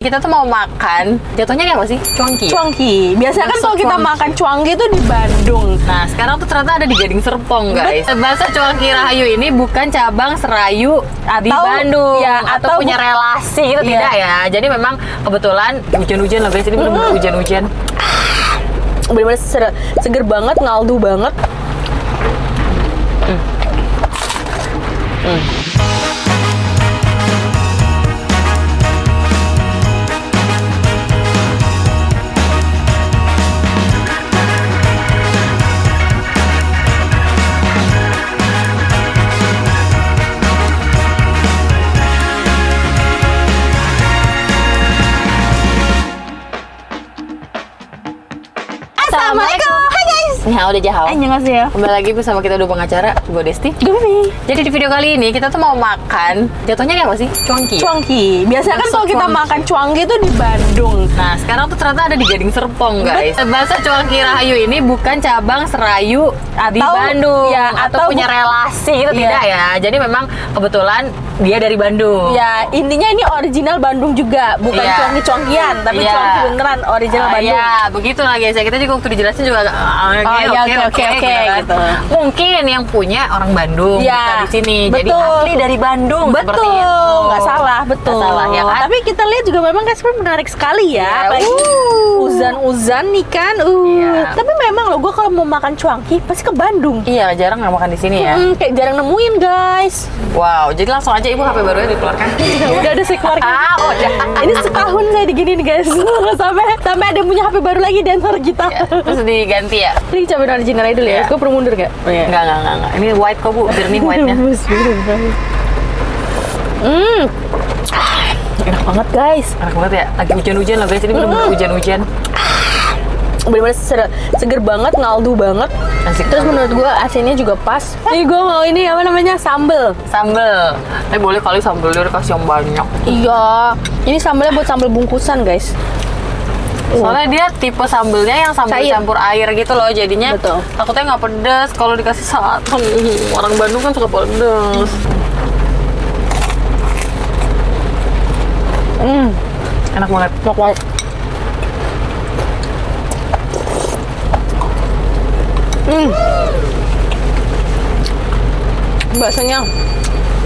Kita tuh mau makan, jatuhnya kayak apa sih? Cuangki. Cuangki. Biasanya kan Bakso kalau kita cuangki. makan cuangki itu di Bandung. Nah, sekarang tuh ternyata ada di Gading Serpong, guys. Bakso Cuangki Rahayu ini bukan cabang Serayu di Atau- Bandung ya, atau atau punya relasi itu Iya. tidak ya. Jadi memang kebetulan hujan-hujan loh guys. Ini benar-benar hujan-hujan. Bener-bener seger banget, ngaldu banget. Assalamualaikum. Hai guys. Nah, udah jauh. Annyeonghaseyo. Kembali lagi bersama kita dua pengacara, gue Desti. Gumi. Jadi di video kali ini kita tuh mau makan, jatuhnya kayak apa sih? Cuangki. Cuangki. Biasanya kan Bakso kalau kita cuangki. makan cuangki itu di Bandung. Nah, sekarang tuh ternyata ada di Gading Serpong, guys. Bakso Cuangki Rahayu ini bukan cabang Serayu di Atau- Bandung ya, atau atau- punya relasi itu Iya. tidak ya. Jadi memang kebetulan dia dari Bandung. Ya, intinya ini original Bandung juga, bukan Iya. cuangki-cuangkian, tapi Iya. cuangki beneran original Bandung. Iya, begitulah guys ya. Kita juga waktu dijelasin juga Oke, gitu. Mungkin yang punya orang Bandung Iya, bukan di sini. Jadi betul. asli dari Bandung seperti Betul, itu. nggak salah, betul. Nggak salah, ya kan? Tapi kita lihat juga memang guys, menarik sekali ya. Iya, Apalagi uzan-uzan nih kan. Iya. Tapi memang loh, gue kalau mau makan cuangki pasti ke Bandung. Iya, jarang nggak makan di sini ya. Kayak jarang nemuin guys. Wow, jadi langsung aja ibu HP barunya dikeluarkan. Udah ada saya keluarga. Oh, udah. Ini setahun saya diginiin guys. sampai ada yang punya HP baru lagi di antara kita. Ya, terus diganti ya? Ini cobain original aja dulu ya. Iya. Gue perlu mundur gak? Oh, iya. Enggak. Ini white kok bu, jernih white-nya. Enak banget guys. Enak banget ya, lagi hujan-hujan loh guys, ini bener-bener hujan-hujan. Bener-bener seger banget, ngaldu banget. Asik. Terus menurut gue asinnya juga pas. Ini gue mau ini apa namanya, sambel. Sambel, boleh kali sambelnya dikasih yang banyak. Iya, ini sambelnya buat sambel bungkusan guys. Soalnya dia tipe sambelnya yang sambel Cair. campur air gitu loh, jadinya Betul. takutnya nggak pedes kalau dikasih santan. Orang Bandung kan suka pedes. Enak banget. Enak banget. Baksonya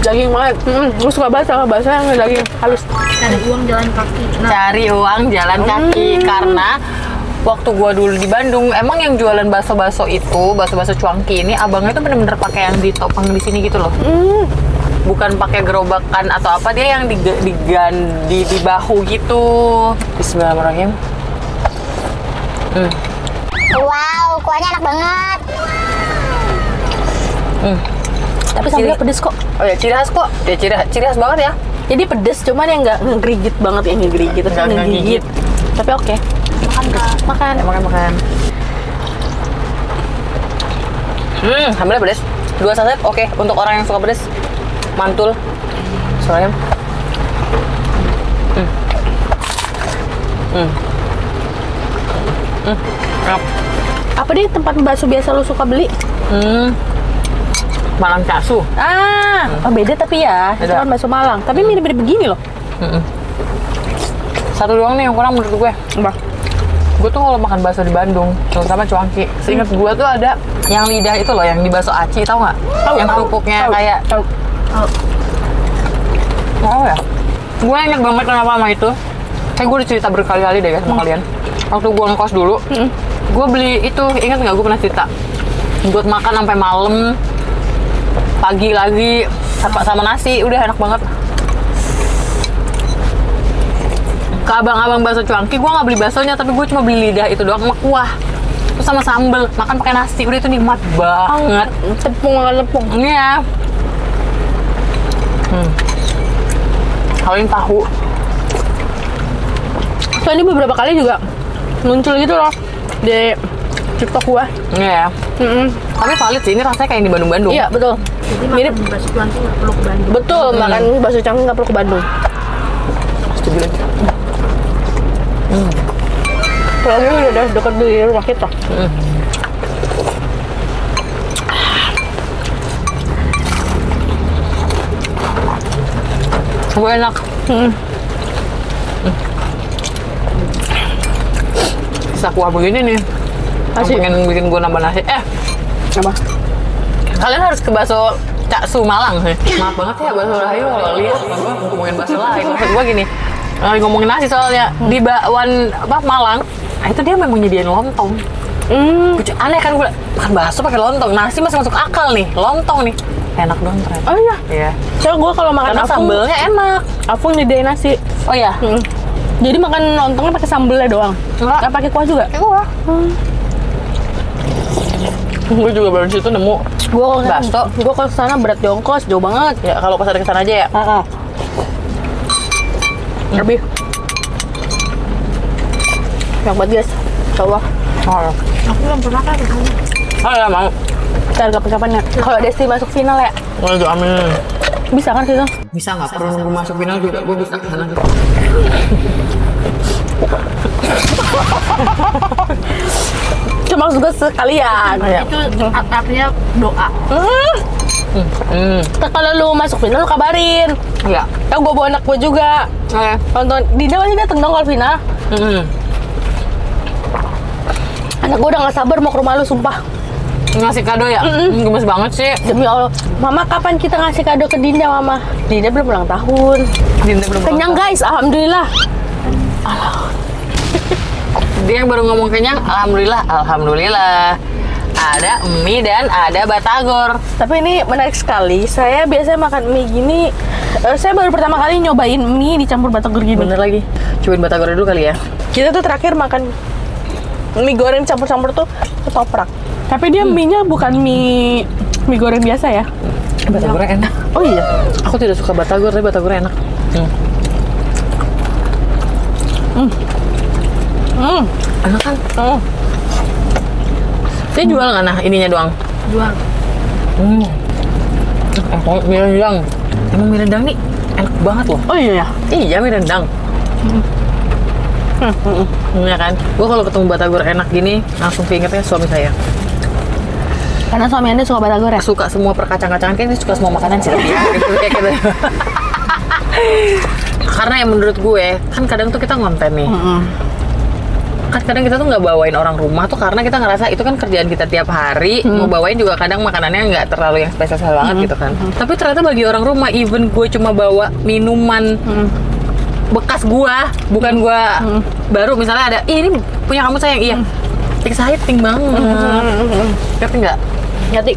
daging banget. Gue suka banget sama bakso yang daging halus. Cari uang jalan kaki. Cari uang jalan kaki karena waktu gua dulu di Bandung emang yang jualan bakso-bakso itu bakso-bakso cuangki ini abangnya tuh bener-bener pakai yang ditopang di sini gitu loh, bukan pakai gerobakan atau apa, dia yang di bahu gitu. Bismillahirrahmanirrahim. Wow, kuahnya enak banget. Tapi sambelnya pedes kok. Oh ya, ciri khas kok, ya ciri khas banget ya. Jadi pedes, cuman yang nggak ngegigit banget, yang ngegigit terus Nggak ngegigit. Tapi oke. Makan. Ya, makan. Sambelnya pedes. 2 saset, oke. Untuk orang yang suka pedes, mantul. Soalnya. Enak. Apa deh tempat bakso biasa lu suka beli? Malang Casu. Oh beda tapi ya. Itu Beda. kan bakso Malang. Tapi mirip-mirip begini loh. Satu doang nih yang kurang menurut gue. Apa? Gue tuh kalau makan bakso di Bandung, terutama cuangki, seingat gue tuh ada yang lidah itu loh, yang di bakso aci, tau nggak? Yang kerupuknya kayak oh ya. Gue inget banget kenapa sama itu. Kayak gue udah cerita berkali-kali deh sama kalian. Waktu gue ngekos dulu, gue beli itu, ingat nggak? Gue pernah cerita. Buat makan sampai malam, pagi lagi sama nasi, udah enak banget. Ke abang-abang bakso cuangki, gue nggak beli baksonya, tapi gue cuma beli lidah itu doang sama kuah, terus sama sambel, makan pakai nasi, udah itu nikmat banget. Tepung makan tepung. Ini ya. Kalau ini tahu. So ini beberapa kali juga muncul gitu loh di TikTok gua. Ini ya. Tapi valid sih, ini rasanya kayak yang di Bandung-Bandung. Iya betul. Jadi Mirip. makan bakso cuangki nggak perlu ke Bandung. Betul, makan bakso cuangki nggak perlu ke Bandung. Setuju lagi. Apalagi udah dekat di rumah kita. Gue enak. sisa kuah begini nih. Asik. Yang pengen bikin gue nambah nasi. Apa? Kalian harus ke bakso Cak Su Malang sih. Maaf banget ya bakso Rahayu kalau lihat gue ngomongin bakso lain. Maksud gue gini, ngomongin nasi soalnya di bakwan Malang, itu dia memang nyediain lontong. Aneh kan gue makan bakso pakai lontong, nasi masih masuk akal nih, lontong nih enak dong ternyata. Oh iya. Iya. Soalnya gue kalau makan Karena apung, sambelnya enak. apung nyediain nasi. Oh iya. Jadi makan lontongnya pakai sambelnya doang. Enggak. Nggak pakai kuah juga. Wah. Gue juga baru situ nemu bakso. Gue ke sana berat di ongkos, jauh banget. Ya kalau pas ada kesana aja ya. Lebih. Enak banget guys. Coba. Oh, Aku belum pernah kan kesana. ya mau. Kita kapan-kapan ya. Kalau Desti masuk final ya, Waduh amin. bisa kan sih? Bisa nggak perlu nunggu masuk final juga gue bisa kesana. Cuma maksud gue sekalian. Itu artinya doa. Kalau lu masuk final lu kabarin. Iya. Ya gue bawa anak gue juga. Nonton. Dinda masih dateng dong kalau final. Anak gue udah gak sabar mau ke rumah lu, sumpah. Ngasih kado ya? Gemes banget sih. Demi Allah. Mama, kapan kita ngasih kado ke Dinda, Mama? Dinda belum ulang tahun. Dinda belum Kenyang guys, alhamdulillah. Dia yang baru ngomong kenyang, alhamdulillah, alhamdulillah. Ada mie dan ada batagor. Tapi ini menarik sekali. Saya biasanya makan mie gini. Saya baru pertama kali nyobain mie dicampur batagor gini. Bener lagi. Cobain batagor dulu kali ya. Kita tuh terakhir makan mie goreng campur-campur tuh ketoprak. Tapi dia mie-nya bukan mie goreng biasa ya. Batagornya enak. Oh iya. Aku tidak suka batagor, tapi batagornya enak. Enak kan? Dia jual nggak nah ininya doang? Jual. Mie rendang. Emang mie rendang nih enak banget loh. Oh iya ya. Iya mie rendang. Iya kan? Gue kalau ketemu batagor enak gini langsung keingetnya suami saya. Karena suami Anda suka batagor ya? Suka semua perkacang-kacangan, kan dia suka semua makanan sih tapi kayak gitu. Karena yang menurut gue kan kadang tuh kita ngonten nih. Kan kadang kita tuh nggak bawain orang rumah tuh karena kita ngerasa itu kan kerjaan kita tiap hari. Mau bawain juga kadang makanannya nggak terlalu yang spesial banget gitu kan. Tapi ternyata bagi orang rumah, even gue cuma bawa minuman bekas gua, bukan gua baru, misalnya ada, ini punya kamu sayang, iya, exciting banget, ngerti nggak? Ngerti.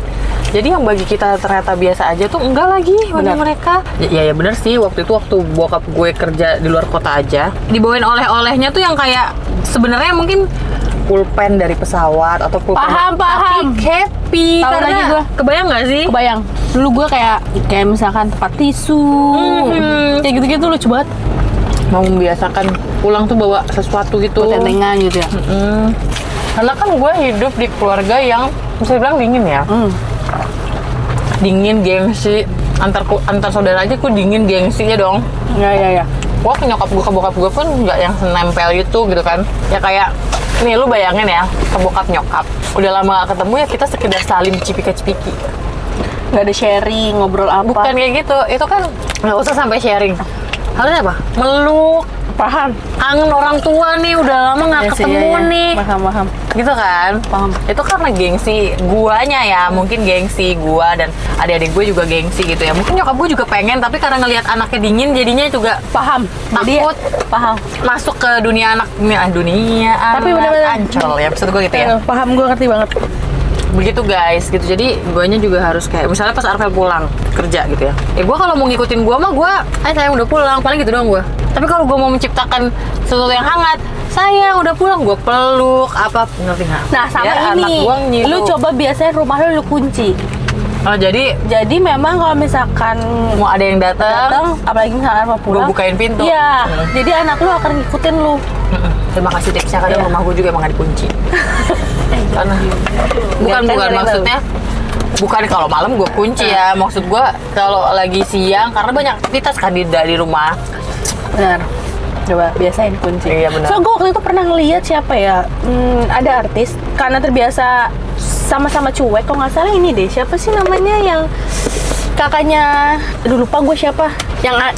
Jadi yang bagi kita ternyata biasa aja tuh enggak lagi bagi mereka. Ya bener sih, waktu bokap gue kerja di luar kota aja, dibawain oleh-olehnya tuh yang kayak sebenarnya mungkin pulpen dari pesawat atau pulpen. Paham. Tapi happy. Tahu Karena lagi gua. kebayang nggak sih? Kebayang. Dulu gue kayak misalkan tempat tisu. Kayak gitu-gitu lucu banget. Mau membiasakan pulang tuh bawa sesuatu gitu. Tentengan gitu ya. Karena kan gue hidup di keluarga yang bisa dibilang dingin ya. Dingin, gengsi. Antar saudara aja gue dingin, gengsinya dong. Iya. Gue ke nyokap gue, ke bokap gue pun nggak yang nempel gitu kan. Ya kayak, nih lu bayangin ya, ke bokap nyokap. Udah lama gak ketemu ya kita sekedar saling cipika-cipiki. Nggak ada sharing, ngobrol apa. Bukan kayak gitu, itu kan nggak usah sampai sharing. Harusnya apa? Meluk. Paham. Kangen orang tua nih, udah lama nggak ketemu nih. Paham. Gitu kan? Paham. Itu karena gengsi guanya ya, mungkin gengsi gua dan adik-adik gue juga gengsi gitu ya. Mungkin nyokap gue juga pengen, tapi karena ngelihat anaknya dingin jadinya juga Paham. takut Paham. masuk ke dunia anak Tapi anak bener-bener Ancol ya, maksud gue gitu ya. Paham, gue ngerti banget. Begitu guys, gitu. Jadi guanya juga harus kayak misalnya pas Arvel pulang kerja gitu ya. Gua kalau mau ngikutin gua mah sayang udah pulang, paling gitu doang gua. Tapi kalau gua mau menciptakan sesuatu yang hangat, sayang udah pulang, gua peluk apa, ngerti nggak? Nah, sama Ya, anak ini. gua nyilu. Lu coba biasanya rumah lu kunci. Oh, jadi Jadi memang kalau misalkan mau ada yang datang, apalagi misalkan mau pulang, gua bukain pintu. Iya. Jadi anak lu akan ngikutin lu. Terima kasih tipsnya, kadang rumah gua juga emang nggak dikunci. Karena bukan maksudnya bukan kalau malam gue kunci ya, maksud gue kalau lagi siang karena banyak aktivitas kan di rumah. Benar. Coba biasain kunci. Iya, benar. So gue waktu itu pernah ngeliat siapa ya, ada artis karena terbiasa sama-sama cuek. Kok nggak salah ini deh, siapa sih namanya yang kakaknya? Aduh lupa gue siapa.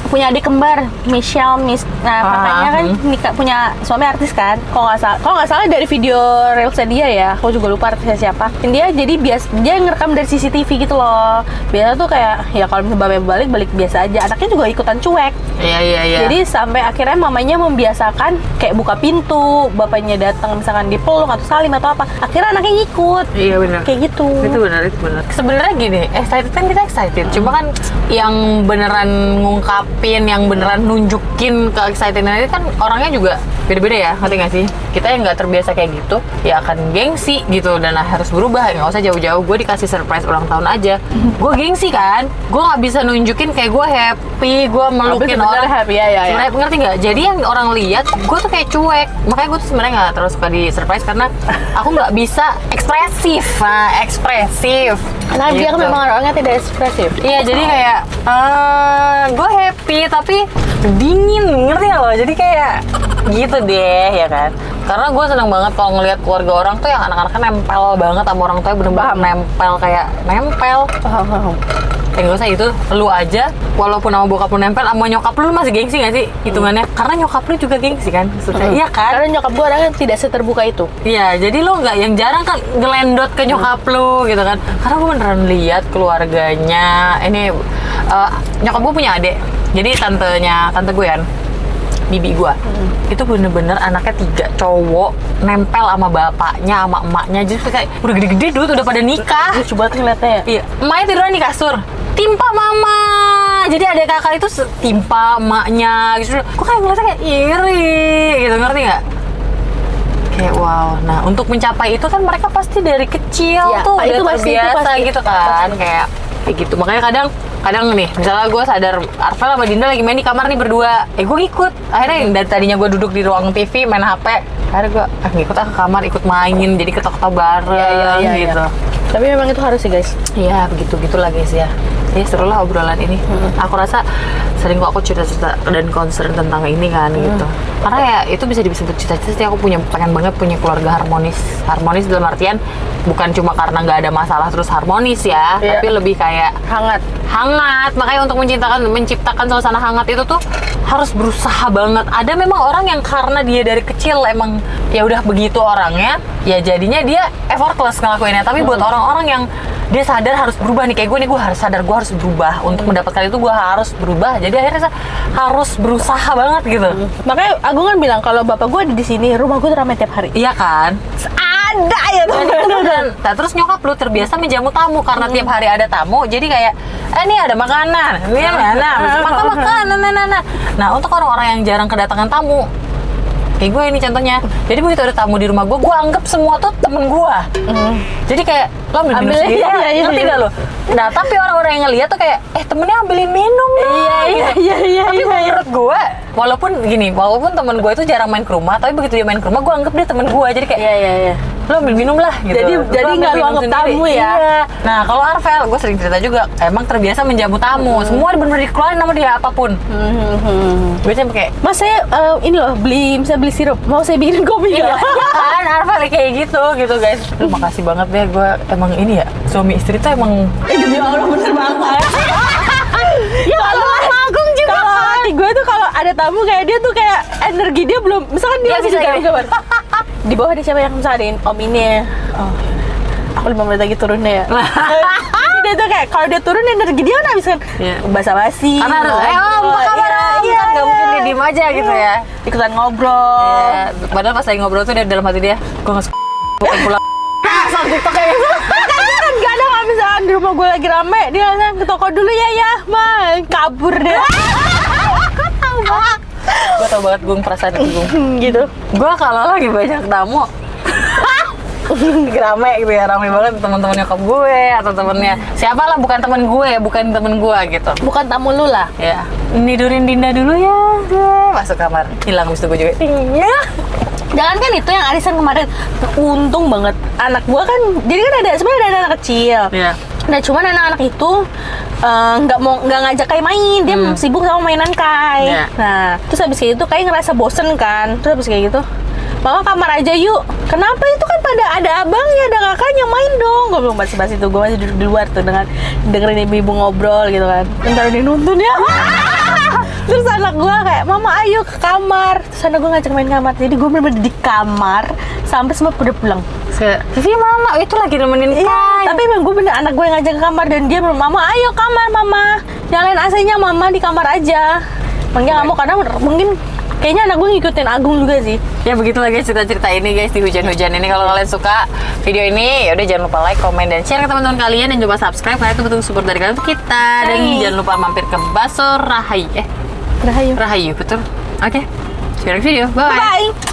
punya adik kembar, Michelle Miss. Nah, katanya kan nikah punya suami artis kan. Kalau nggak salah dari video reelsnya dia ya, aku juga lupa artisnya siapa. Dan dia jadi dia ngerekam dari CCTV gitu loh. Biasa tuh kayak ya kalau misalnya balik biasa aja. Anaknya juga ikutan cuek. Iya. Jadi sampai akhirnya mamanya membiasakan kayak buka pintu, bapaknya datang misalkan dipeluk atau salim atau apa. Akhirnya anaknya ngikut. Iya benar. Kayak gitu. Itu benar. Sebenarnya gini, excited kan kita excited. Cuma kan yang beneran ngungkapin, yang beneran nunjukin ke excitednya itu kan orangnya juga beda-beda ya, ngerti nggak sih? Kita yang nggak terbiasa kayak gitu, ya akan gengsi gitu dan harus berubah. Nggak usah jauh-jauh, gue dikasih surprise ulang tahun aja, gue gengsi kan, gue nggak bisa nunjukin kayak gue happy, gue melukin orang happy ya. sebenarnya, ngerti nggak? Jadi yang orang lihat, gue tuh kayak cuek, makanya gue tuh sebenarnya nggak terlalu suka di surprise karena aku nggak bisa ekspresif. Karena dia kan memang orangnya tidak ekspresif. Iya, jadi kayak gue happy tapi dingin, ngerti gak lo? Jadi kayak gitu deh, ya kan? Karena gue seneng banget kalau ngelihat keluarga orang tuh yang anak-anaknya nempel banget sama orang tuanya, bener-bener nempel kayak nempel. Paham. Gak usah itu, lu aja walaupun sama bokap lu nempel, sama nyokap lu masih gengsi gak sih hitungannya? Karena nyokap lu juga gengsi kan maksudnya, iya kan? Karena nyokap gue orangnya tidak seterbuka itu. Iya, jadi lu nggak yang jarang kan ngelendot ke nyokap lu gitu kan. Karena gue beneran lihat keluarganya. Ini nyokap gue punya adik. Jadi tante gue kan, bibi gue, itu bener-bener anaknya 3 cowok nempel sama bapaknya, sama emaknya. Jadi kayak udah gede-gede dulu tuh udah pada nikah. Lucu banget ngeliatnya ya. Iya, emaknya tiduran di kasur, timpa mama. Jadi adik kakak itu timpa emaknya gitu. Gue kayak ngeliatnya kayak iri gitu, ngerti nggak? Kayak wow. Nah, untuk mencapai itu kan mereka pasti dari kecil Ya, tuh Pak, udah itu pasti, terbiasa itu gitu kan. Kayak gitu. Makanya kadang nih, misalnya gue sadar Arvel sama Dinda lagi main di kamar nih berdua, gue ikut. Akhirnya dari tadinya gue duduk di ruang TV main HP, akhirnya gue ngikut ke kamar, ikut main, jadi ketok-ketok bareng gitu. Tapi memang itu harus sih guys. Iya, begitu-gitulah guys ya. Ya seru lah obrolan ini. Aku rasa sering kok aku cerita-cerita dan concern tentang ini kan gitu. Karena ya itu bisa disebut cita-cita sih, aku pengen banget punya keluarga harmonis. Harmonis dalam artian bukan cuma karena nggak ada masalah terus harmonis ya, tapi lebih kayak Hangat. Makanya untuk menciptakan suasana hangat itu tuh harus berusaha banget. Ada memang orang yang karena dia dari kecil emang ya udah begitu orangnya, ya jadinya dia effortless ngelakuinnya. Tapi buat orang-orang yang dia sadar harus berubah nih, kayak gue nih, gue harus sadar gue harus berubah untuk mendapatkan itu, gue harus berubah. Jadi akhirnya harus berusaha banget gitu. Makanya Agung kan bilang kalau bapak gue di sini, rumah gue tuh ramai tiap hari. Iya kan? Ada ya tuh. Nah, terus nyokap lu terbiasa menjamu tamu karena tiap hari ada tamu, jadi kayak ini ada makanan, ini makan. Nah, untuk orang-orang yang jarang kedatangan tamu, kayak gue ini contohnya. Jadi begitu ada tamu di rumah gue anggap semua tuh temen gue. Jadi kayak lo ambil minum sendiri, ngerti gak lo? Nah, tapi orang-orang yang ngeliat tuh kayak temennya ambilin minum lah. Iya. Tapi menurut gue, walaupun temen gue itu jarang main ke rumah, tapi begitu dia main ke rumah, gue anggap dia temen gue. Jadi kayak Iya. lo ambil minum lah gitu. Jadi nggak lo anggap tamu ya? Iya. Nah, kalau Arvel, gue sering cerita juga, emang terbiasa menjamu tamu. Semua bener-bener dikeluarin sama dia apapun. Gue sampai kayak, Mas saya ini loh bisa beli sirup, mau saya bikinin kopi iya nggak? kan, Arvel kayak gitu guys. Terima kasih banget deh, gue emang ini ya, suami istri tuh emang Demi Allah bener banget. Ya kalau Agung juga. Kalau hati gue tuh kalau ada tamu kayak dia tuh kayak energi dia belum, misalkan dia Iya, masih bisa di gini. kamar. Di bawah ada siapa yang misalnya Om ini ya. Oh, aku 5 menit lagi turunnya ya. Dia tuh kayak kalau dia turun energi dia kan habis kan basa-basi. karena harus apa kabar kan nggak mungkin dia diem aja gitu ya. Ikutan ngobrol. Iya, padahal pas lagi ngobrol tuh dia dalam hati dia, gue nggak suka pulang. Sama TikTok kayak gitu. Kadang kalau misalkan di rumah gue lagi rame, dia langsung ke toko dulu ya, kabur deh. Gue tau banget gue perasaan itu gue. Gitu. Gue kalau lagi banyak tamu rame gitu ya, rame banget teman-teman nyokap gue atau temennya siapa lah, bukan temen gue gitu. Bukan tamu lu lah. Ya, nidurin Dinda dulu ya, masuk kamar, hilang habis itu gue juga. Iya. Jangan kan itu yang arisan kemarin, untung banget anak gua kan, jadi kan sebenarnya ada anak kecil. Iya. Nah cuman anak-anak itu nggak ngajak Kai main, dia sibuk sama mainan Kai. Iya. Nah terus habis kayak gitu Kai ngerasa bosen kan, terus habis kayak gitu, Mama kamar aja yuk. Kenapa, itu kan pada ada abangnya, ada kakaknya, main dong. Gue belum basi-basi tuh, gue masih duduk di luar tuh dengan dengerin ibu-ibu ngobrol gitu kan. Ntar dia nuntun ya. Terus anak gue kayak, mama ayo ke kamar. Terus anak gue ngajak main kamar. Jadi gue bener-bener di kamar sampai semua udah pulang. Tapi mama itu lagi nemenin Iya, Kai. tapi emang gue bener anak gue yang ngajak ke kamar dan dia bilang, mama ayo kamar mama. Nyalain AC-nya mama di kamar aja. Makanya kamu kadang mungkin kayaknya anak gue ngikutin Agung juga sih. Ya begitulah guys cerita-cerita ini guys di hujan-hujan ini. Kalau kalian suka video ini, ya udah jangan lupa like, komen, dan share ke teman-teman kalian dan coba subscribe karena itu betul support dari kalian untuk kita. Dan Hai. jangan lupa mampir ke Bakso Rahayu. Rahayu. Rahayu betul. Oke. See you next video. Bye. Bye.